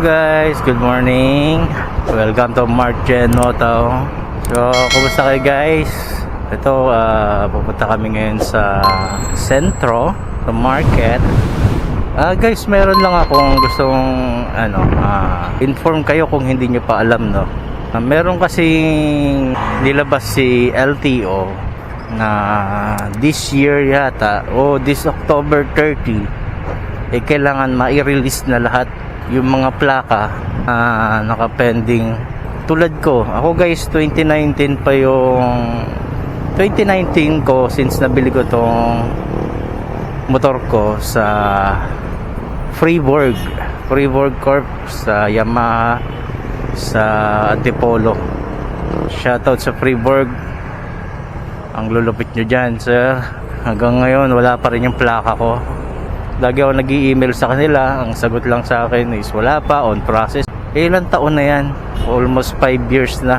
guys, good morning. Welcome to Margen Moto. So, kumusta kayo guys? Ito, pupunta kami ngayon sa sentro, sa market. Guys, meron lang akong gustong inform kayo kung hindi nyo pa alam, no? Meron kasing nilabas si LTO na this year yata o this October 30 kailangan ma-release na lahat yung mga plaka naka-pending. Tulad ko, ako guys, 2019 pa yung 2019 ko, since nabili ko tong motor ko sa Freeburg Corp sa Yamaha sa Antipolo. Shoutout sa Freeburg, ang lulupit nyo dyan sir. Hanggang ngayon wala pa rin yung plaka ko. Lagi ako nag-i-email sa kanila, ang sagot lang sa akin is wala pa, on process. Ilang taon na yan, almost 5 years na.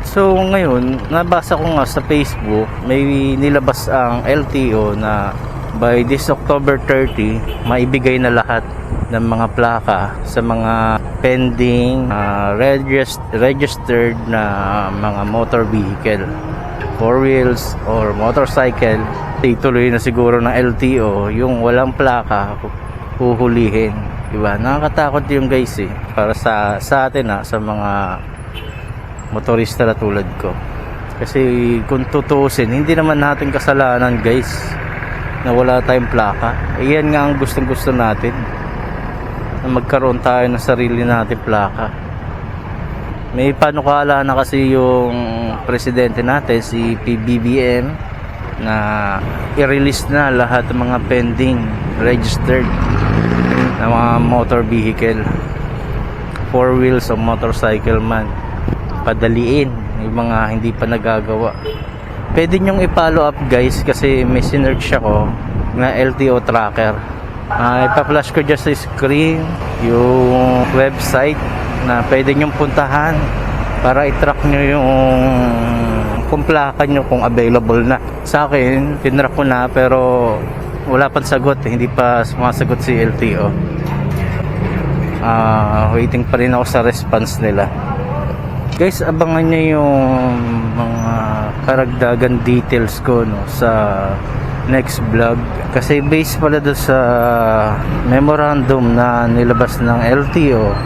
So ngayon, nabasa ko nga sa Facebook, may nilabas ang LTO na by this October 30 maibigay na lahat ng mga plaka sa mga pending registered na mga motor vehicle, 4 wheels or motorcycle. Ituloy na siguro ng LTO yung walang plaka, huhulihin, diba? Nakakatakot yung guys para sa atin sa mga motorista na tulad ko. Kasi kung tutusin, hindi naman natin kasalanan guys na wala tayong plaka. Iyan nga ang gustong gusto natin, na magkaroon tayo ng sarili natin plaka. May panukala na kasi yung presidente natin, si PBBM, na i-release na lahat ng mga pending registered na mga motor vehicle, 4 wheels o motorcycle man. Padaliin yung mga hindi pa nagagawa. Pwede nyong i-follow up guys, kasi may sinearch ako na LTO tracker. Ipa-flash ko dyan sa screen yung website na pwede nyong puntahan para i-track nyo yung kung plaka nyo, kung available na. Sa akin, tinrack ko na pero wala pang sagot, hindi pa sumasagot si LTO. Waiting pa rin ako sa response nila. Guys, abangan nyo yung mga karagdagan details ko sa next vlog. Kasi based pala doon sa memorandum na nilabas ng LTO,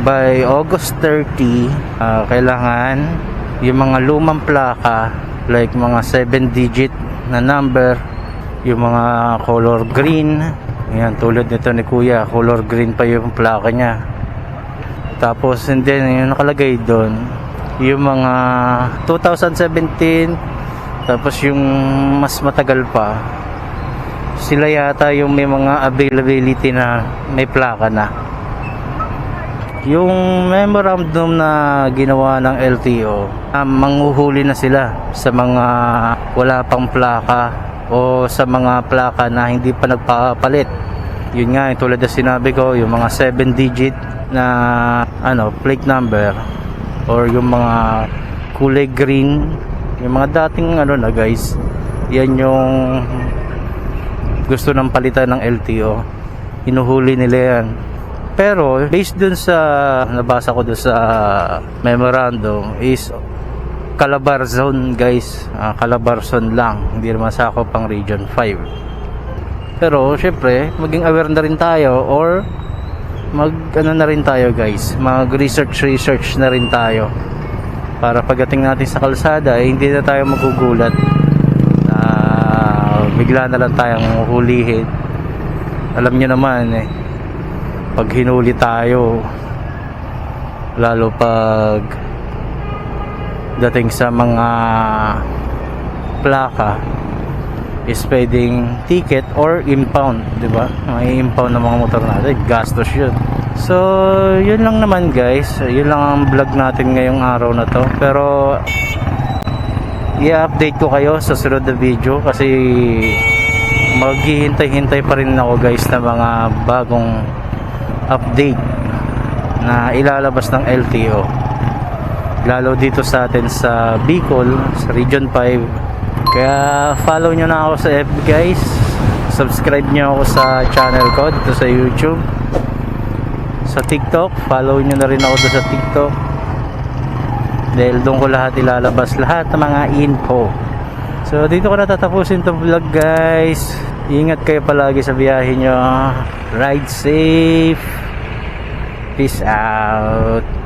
by August 30, kailangan yung mga lumang plaka, like mga 7-digit na number, yung mga color green, yan, tulad nito ni kuya, color green pa yung plaka niya. Tapos and then yung nakalagay doon yung mga 2017, tapos yung mas matagal pa, sila yata yung may mga availability na may plaka na. Yung memorandum na ginawa ng LTO, manghuhuli na sila sa mga wala pang plaka o sa mga plaka na hindi pa nagpapalit. Yun nga, tulad na sinabi ko, yung mga 7-digit na plate number or yung mga kulay green, yung mga dating na guys, yan yung gusto ng palitan ng LTO. Hinuhuli nila yan. Pero based dun sa nabasa ko dun sa memorandum is Calabar zone guys, Calabar zone lang, hindi naman sakop pang region 5. Pero syempre maging aware na rin tayo, or na rin tayo guys, mag research na rin tayo para pagdating natin sa kalsada hindi na tayo magugulat na bigla na lang tayong hulihin. Alam nyo naman pag hinuli tayo, lalo pag dating sa mga plaka, is pwedeng ticket or impound, di ba? May impound ng mga motor natin, gastos yun. So yun lang naman guys, yun lang ang vlog natin ngayong araw na to. Pero i-update ko kayo sa sunod na video, kasi maghihintay-hintay pa rin ako guys na mga bagong update na ilalabas ng LTO, lalo dito sa atin sa Bicol, sa Region 5. Kaya follow nyo na ako sa FB guys, subscribe nyo ako sa channel ko dito sa YouTube. sa TikTok. Follow nyo na rin ako doon sa TikTok. Dahil doon ko lahat ilalabas, lahat ng mga info. So dito ko natatapusin to vlog guys. Ingat kayo palagi sa biyahe nyo. Ride safe. Peace out.